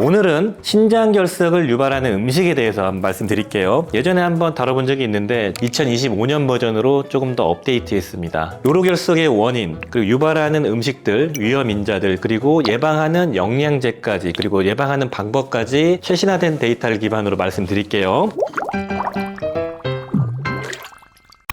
오늘은 신장결석을 유발하는 음식에 대해서 한번 말씀드릴게요. 예전에 한번 다뤄본 적이 있는데 2025년 버전으로 조금 더 업데이트했습니다. 요로결석의 원인, 그리고 유발하는 음식들, 위험인자들, 그리고 예방하는 영양제까지, 그리고 예방하는 방법까지 최신화된 데이터를 기반으로 말씀드릴게요.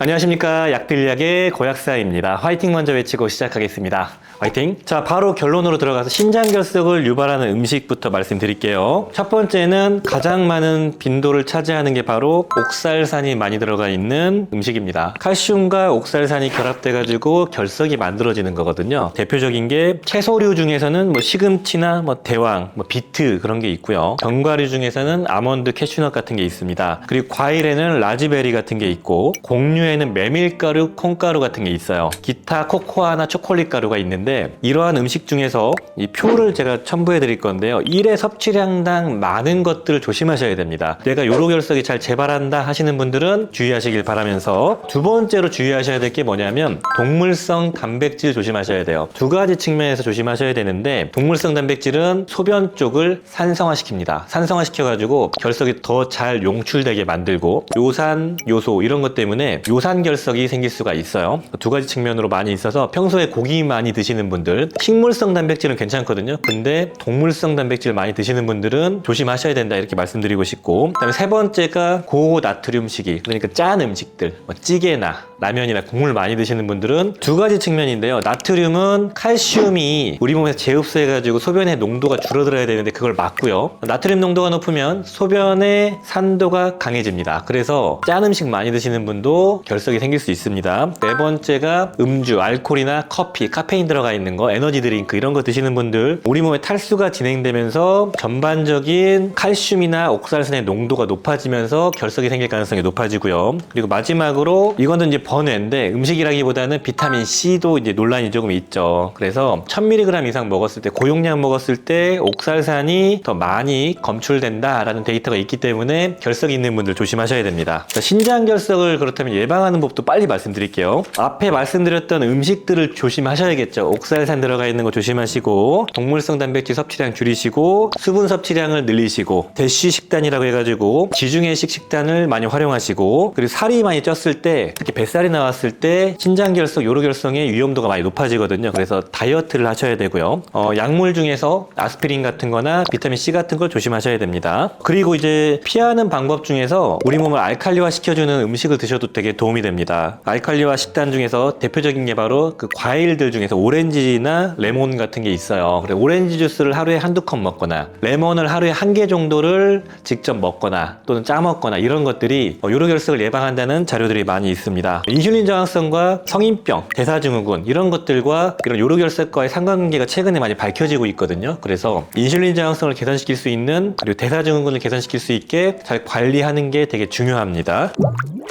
안녕하십니까. 약들약의 고약사입니다. 화이팅 먼저 외치고 시작하겠습니다. 화이팅! 자, 바로 결론으로 들어가서 신장결석을 유발하는 음식부터 말씀드릴게요. 첫 번째는 가장 많은 빈도를 차지하는 게 바로 옥살산이 많이 들어가 있는 음식입니다. 칼슘과 옥살산이 결합돼가지고 결석이 만들어지는 거거든요. 대표적인 게 채소류 중에서는 시금치나 대왕, 비트 그런 게 있고요. 견과류 중에서는 아몬드, 캐슈넛 같은 게 있습니다. 그리고 과일에는 라즈베리 같은 게 있고, 곡류에는 메밀가루, 콩가루 같은 게 있어요. 기타 코코아나 초콜릿 가루가 있는데 이러한 음식 중에서 이 표를 제가 첨부해 드릴 건데요. 1회 섭취량당 많은 것들을 조심하셔야 됩니다. 내가 요로결석이 잘 재발한다 하시는 분들은 주의하시길 바라면서, 두 번째로 주의하셔야 될 게 뭐냐면 동물성 단백질 조심하셔야 돼요. 두 가지 측면에서 조심하셔야 되는데, 동물성 단백질은 소변 쪽을 산성화시킵니다. 산성화시켜가지고 결석이 더 잘 용출되게 만들고, 요산, 요소 이런 것 때문에 요산결석이 생길 수가 있어요. 두 가지 측면으로 많이 있어서 평소에 고기 많이 드시는 분들, 식물성 단백질은 괜찮거든요. 근데 동물성 단백질 많이 드시는 분들은 조심하셔야 된다, 이렇게 말씀드리고 싶고, 그다음에 세 번째가 고나트륨식이, 그러니까 짠 음식들, 찌개나 라면이나 국물 많이 드시는 분들은 두 가지 측면인데요. 나트륨은 칼슘이 우리 몸에서 재흡수해가지고 소변의 농도가 줄어들어야 되는데 그걸 막고요. 나트륨 농도가 높으면 소변의 산도가 강해집니다. 그래서 짠 음식 많이 드시는 분도 결석이 생길 수 있습니다. 네 번째가 음주, 알코올이나 커피, 카페인 들어가 있는 거, 에너지 드링크 이런 거 드시는 분들, 우리 몸에 탈수가 진행되면서 전반적인 칼슘이나 옥살산의 농도가 높아지면서 결석이 생길 가능성이 높아지고요. 그리고 마지막으로 이거는 이제 번외인데, 음식이라기보다는 비타민 C도 이제 논란이 조금 있죠. 그래서 1000mg 이상 먹었을 때, 고용량 먹었을 때 옥살산이 더 많이 검출된다라는 데이터가 있기 때문에 결석이 있는 분들 조심하셔야 됩니다. 신장결석을 그렇다면 예방하는 법도 빨리 말씀드릴게요. 앞에 말씀드렸던 음식들을 조심하셔야겠죠. 옥살산 들어가 있는 거 조심하시고, 동물성 단백질 섭취량 줄이시고, 수분 섭취량을 늘리시고, 대쉬 식단이라고 해가지고 지중해식 식단을 많이 활용하시고, 그리고 살이 많이 쪘을 때, 특히 뱃살이 나왔을 때 신장결석, 요로결석의 위험도가 많이 높아지거든요. 그래서 다이어트를 하셔야 되고요. 약물 중에서 아스피린 같은 거나 비타민 C 같은 걸 조심하셔야 됩니다. 그리고 이제 피하는 방법 중에서 우리 몸을 알칼리화 시켜주는 음식을 드셔도 되게 도움이 됩니다. 알칼리화 식단 중에서 대표적인 게 바로 그 과일들 중에서 오렌지나 레몬 같은 게 있어요. 그래서 오렌지 주스를 하루에 한두 컵 먹거나, 레몬을 하루에 1개 정도를 직접 먹거나 또는 짜 먹거나, 이런 것들이 요로결석을 예방한다는 자료들이 많이 있습니다. 인슐린 저항성과 성인병, 대사증후군 이런 것들과 이런 요로결석과의 상관관계가 최근에 많이 밝혀지고 있거든요. 그래서 인슐린 저항성을 개선시킬 수 있는, 그리고 대사증후군을 개선시킬 수 있게 잘 관리하는 게 되게 중요합니다.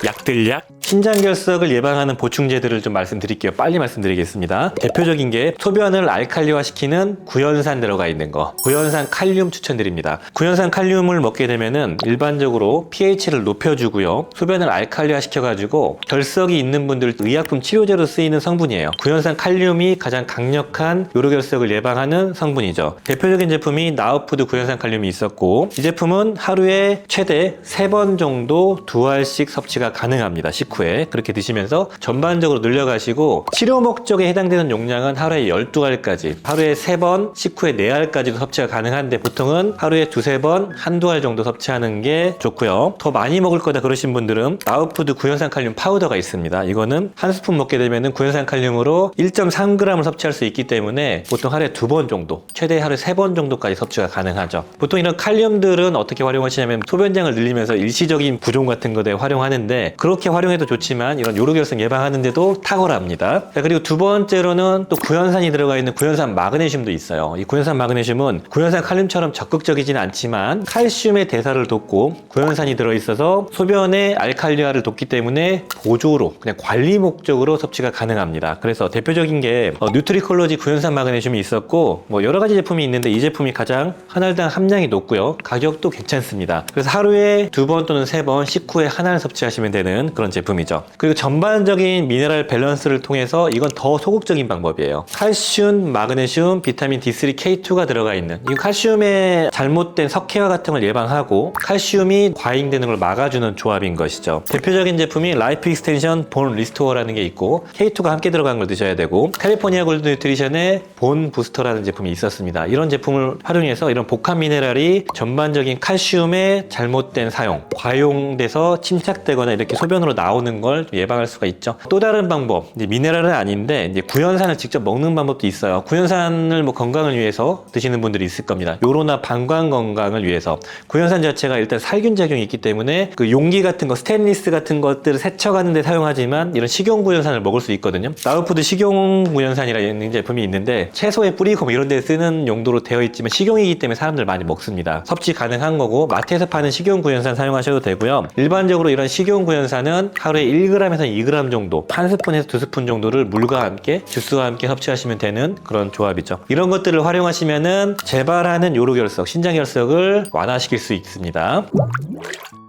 약들약, 신장결석을 예방하는 보충제들을 좀 말씀드릴게요. 빨리 말씀드리겠습니다. 대표적인 게 소변을 알칼리화시키는 구연산 들어가 있는 거, 구연산 칼륨 추천드립니다. 구연산 칼륨을 먹게 되면은 일반적으로 pH를 높여주고요, 소변을 알칼리화 시켜가지고 결석이 있는 분들 의약품 치료제로 쓰이는 성분이에요. 구연산 칼륨이 가장 강력한 요로결석을 예방하는 성분이죠. 대표적인 제품이 나우푸드 구연산 칼륨이 있었고, 이 제품은 하루에 최대 3번 정도 2알씩 섭취가 가능합니다. 식후에 그렇게 드시면서 전반적으로 늘려가시고, 치료 목적에 해당되는 용량은 하루에 12알까지, 하루에 3번, 식후에 4알까지도 섭취가 가능한데, 보통은 하루에 2-3번, 1-2알 정도 섭취하는 게 좋고요. 더 많이 먹을 거다 그러신 분들은 나우푸드 구연산 칼륨 파우더가 있습니다. 이거는 한 스푼 먹게 되면 구연산 칼륨으로 1.3g을 섭취할 수 있기 때문에 보통 하루에 2번 정도, 최대 하루에 3번 정도까지 섭취가 가능하죠. 보통 이런 칼륨들은 어떻게 활용하시냐면 소변량을 늘리면서 일시적인 부종 같은 것에 활용하는데, 그렇게 활용해도 좋지만 이런 요로결석 예방하는데도 탁월합니다. 자, 그리고 두 번째로는 또 구연산이 들어가 있는 구연산 마그네슘도 있어요. 이 구연산 마그네슘은 구연산 칼륨처럼 적극적이지는 않지만 칼슘의 대사를 돕고, 구연산이 들어있어서 소변의 알칼리화를 돕기 때문에 보조로, 그냥 관리 목적으로 섭취가 가능합니다. 그래서 대표적인 게 뉴트리콜로지 구연산 마그네슘이 있었고, 여러 가지 제품이 있는데 이 제품이 가장 한 알당 함량이 높고요, 가격도 괜찮습니다. 그래서 하루에 2번 또는 3번 식후에 1알 섭취하시면 되는 그런 제품입니다. 제품이죠. 그리고 전반적인 미네랄 밸런스를 통해서 이건 더 소극적인 방법이에요. 칼슘, 마그네슘, 비타민 D3, K2가 들어가 있는, 이 칼슘의 잘못된 석회화 같은 걸 예방하고 칼슘이 과잉되는 걸 막아주는 조합인 것이죠. 대표적인 제품이 라이프 익스텐션 본 리스토어라는 게 있고 K2가 함께 들어간 걸 드셔야 되고, 캘리포니아 골드 뉴트리션의 본 부스터라는 제품이 있었습니다. 이런 제품을 활용해서 이런 복합 미네랄이 전반적인 칼슘의 잘못된 사용, 과용돼서 침착되거나 이렇게 소변으로 나오는 걸 예방할 수가 있죠. 또 다른 방법, 이제 미네랄은 아닌데 이제 구연산을 직접 먹는 방법도 있어요. 구연산을 뭐 건강을 위해서 드시는 분들이 있을 겁니다. 요로나 방광 건강을 위해서. 구연산 자체가 일단 살균 작용이 있기 때문에 그 용기 같은 거, 스테인리스 같은 것들을 세척하는 데 사용하지만 이런 식용 구연산을 먹을 수 있거든요. 나우푸드 식용 구연산이라는 제품이 있는데 채소에 뿌리고 뭐 이런 데 쓰는 용도로 되어 있지만 식용이기 때문에 사람들 많이 먹습니다. 섭취 가능한 거고 마트에서 파는 식용 구연산 사용하셔도 되고요. 일반적으로 이런 식용 구연산은 하루에 1g에서 2g 정도, 한 스푼에서 2스푼 정도를 물과 함께, 주스와 함께 섭취하시면 되는 그런 조합이죠. 이런 것들을 활용하시면은 재발하는 요로결석, 신장결석을 완화시킬 수 있습니다.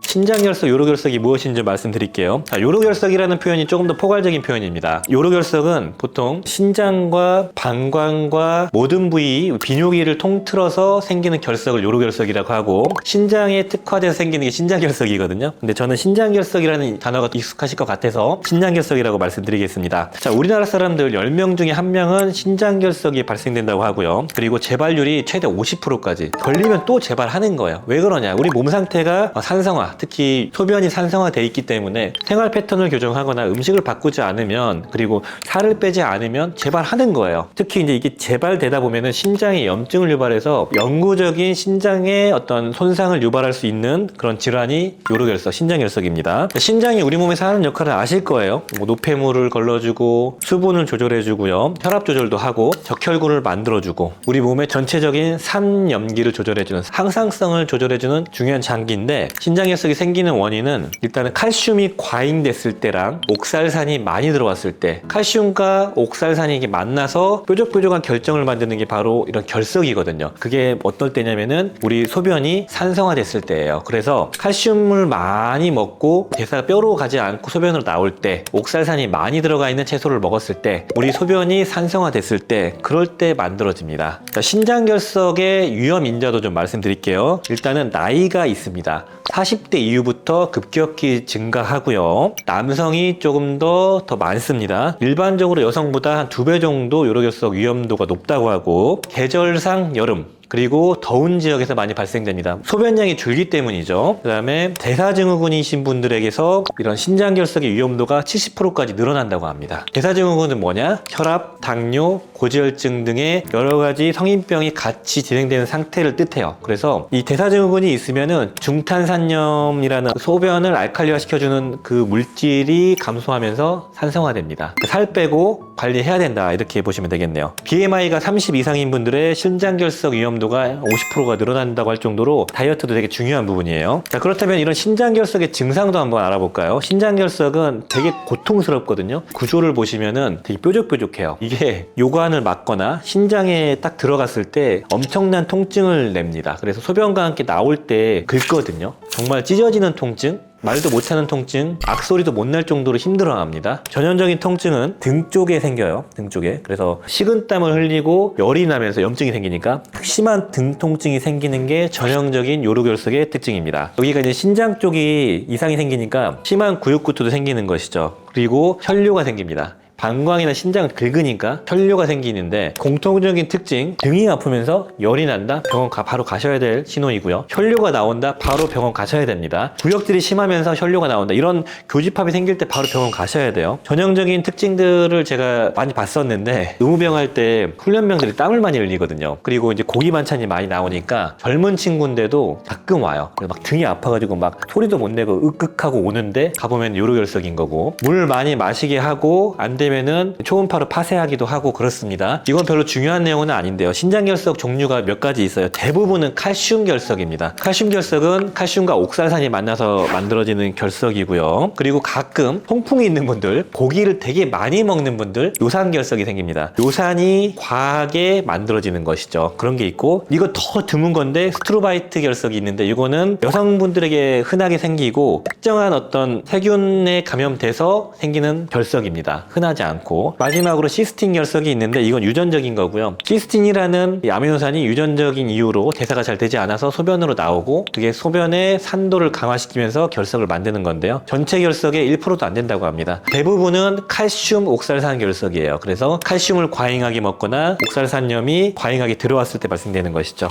신장결석, 요로결석이 무엇인지 말씀드릴게요. 요로결석이라는 표현이 조금 더 포괄적인 표현입니다. 요로결석은 보통 신장과 방광과 모든 부위, 비뇨기를 통틀어서 생기는 결석을 요로결석이라고 하고, 신장에 특화돼서 생기는 게 신장결석이거든요. 근데 저는 신장결석이라는 단어가 익숙하실 것 같아서 신장결석이라고 말씀드리겠습니다. 자, 우리나라 사람들 10명 중에 1명은 신장결석이 발생된다고 하고요. 그리고 재발률이 최대 50%까지. 걸리면 또 재발하는 거예요. 왜 그러냐? 우리 몸 상태가 산성화, 특히 소변이 산성화되어 있기 때문에 생활 패턴을 교정하거나 음식을 바꾸지 않으면, 그리고 살을 빼지 않으면 재발하는 거예요. 특히 이제 이게 재발되다 보면은 심장에 염증을 유발해서 영구적인 신장의 어떤 손상을 유발할 수 있는 그런 질환이 요로결석, 신장결석입니다. 신장이 우리 몸에서 하는 역할을 아실 거예요. 뭐 노폐물을 걸러주고 수분을 조절해주고요, 혈압 조절도 하고 적혈구를 만들어주고 우리 몸의 전체적인 산염기를 조절해주는, 항상성을 조절해주는 중요한 장기인데, 신장결석이 생기는 원인은 일단은 칼슘이 과잉됐을 때랑 옥살산이 많이 들어왔을 때, 칼슘과 옥살산이 이게 만나서 뾰족뾰족한 결정을 만드는 게 바로 이런 결석이거든요. 그게 어떨 때냐면은 우리 소변이 산성화됐을 때예요. 그래서 칼슘을 많이 먹고 대사가 뼈로 가지 않고 소변으로 나올 때, 옥살산이 많이 들어가 있는 채소를 먹었을 때, 우리 소변이 산성화됐을 때, 그럴 때 만들어집니다. 자, 신장결석의 위험 인자도 좀 말씀드릴게요. 일단은 나이가 있습니다. 40대 이후부터 급격히 증가하고요. 남성이 조금 더 많습니다. 일반적으로 여성보다 한 2배 정도 요로결석 위험도가 높다고 하고, 계절상 여름, 그리고 더운 지역에서 많이 발생됩니다. 소변량이 줄기 때문이죠. 그 다음에 대사증후군이신 분들에게서 이런 신장결석의 위험도가 70%까지 늘어난다고 합니다. 대사증후군은 뭐냐? 혈압, 당뇨, 고지혈증 등의 여러 가지 성인병이 같이 진행되는 상태를 뜻해요. 그래서 이 대사증후군이 있으면은 중탄산염이라는 소변을 알칼리화 시켜주는 그 물질이 감소하면서 산성화됩니다. 살 빼고 관리해야 된다, 이렇게 보시면 되겠네요. BMI가 30 이상인 분들의 신장결석 위험도가 50%가 늘어난다고 할 정도로 다이어트도 되게 중요한 부분이에요. 자, 그렇다면 이런 신장결석의 증상도 한번 알아볼까요? 신장결석은 되게 고통스럽거든요. 구조를 보시면은 되게 뾰족뾰족해요. 이게 요관을 막거나 신장에 딱 들어갔을 때 엄청난 통증을 냅니다. 그래서 소변과 함께 나올 때 긁거든요. 정말 찢어지는 통증, 말도 못하는 통증, 악소리도 못 낼 정도로 힘들어합니다. 전형적인 통증은 등 쪽에 생겨요. 등 쪽에. 그래서 식은땀을 흘리고 열이 나면서 염증이 생기니까 심한 등 통증이 생기는 게 전형적인 요로결석의 특징입니다. 여기가 이제 신장 쪽이 이상이 생기니까 심한 구역구토도 생기는 것이죠. 그리고 혈뇨가 생깁니다. 방광이나 신장을 긁으니까 혈뇨가 생기는데, 공통적인 특징, 등이 아프면서 열이 난다? 병원 바로 가셔야 될 신호이고요. 혈뇨가 나온다? 바로 병원 가셔야 됩니다. 구역질이 심하면서 혈뇨가 나온다, 이런 교집합이 생길 때 바로 병원 가셔야 돼요. 전형적인 특징들을 제가 많이 봤었는데, 의무병 할 때 훈련병들이 땀을 많이 흘리거든요. 그리고 이제 고기 반찬이 많이 나오니까 젊은 친구인데도 가끔 와요. 그래서 막 등이 아파가지고 막 소리도 못 내고 으흑하고 오는데 가보면 요로결석인 거고, 물 많이 마시게 하고 안 되면 되면은 초음파로 파쇄하기도 하고 그렇습니다. 이건 별로 중요한 내용은 아닌데요. 신장결석 종류가 몇 가지 있어요. 대부분은 칼슘 결석입니다. 칼슘 결석은 칼슘과 옥살산이 만나서 만들어지는 결석이고요. 그리고 가끔 통풍이 있는 분들, 고기를 되게 많이 먹는 분들, 요산 결석이 생깁니다. 요산이 과하게 만들어지는 것이죠. 그런 게 있고, 이거 더 드문 건데 스트로바이트 결석이 있는데, 이거는 여성분들에게 흔하게 생기고 특정한 어떤 세균에 감염돼서 생기는 결석입니다. 흔하지 않고. 마지막으로 시스틴 결석이 있는데, 이건 유전적인 거고요. 시스틴이라는 이 아미노산이 유전적인 이유로 대사가 잘 되지 않아서 소변으로 나오고, 그게 소변의 산도를 강화시키면서 결석을 만드는 건데요. 전체 결석의 1%도 안 된다고 합니다. 대부분은 칼슘 옥살산 결석이에요. 그래서 칼슘을 과잉하게 먹거나 옥살산염이 과잉하게 들어왔을 때 발생되는 것이죠.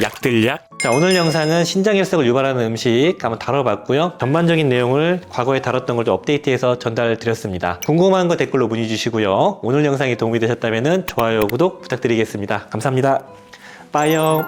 약들약. 자, 오늘 영상은 신장결석을 유발하는 음식 한번 다뤄봤고요. 전반적인 내용을 과거에 다뤘던 걸 좀 업데이트해서 전달드렸습니다. 궁금한 거 댓글로 문의 주시고요. 오늘 영상이 도움이 되셨다면 좋아요, 구독 부탁드리겠습니다. 감사합니다. 빠이요.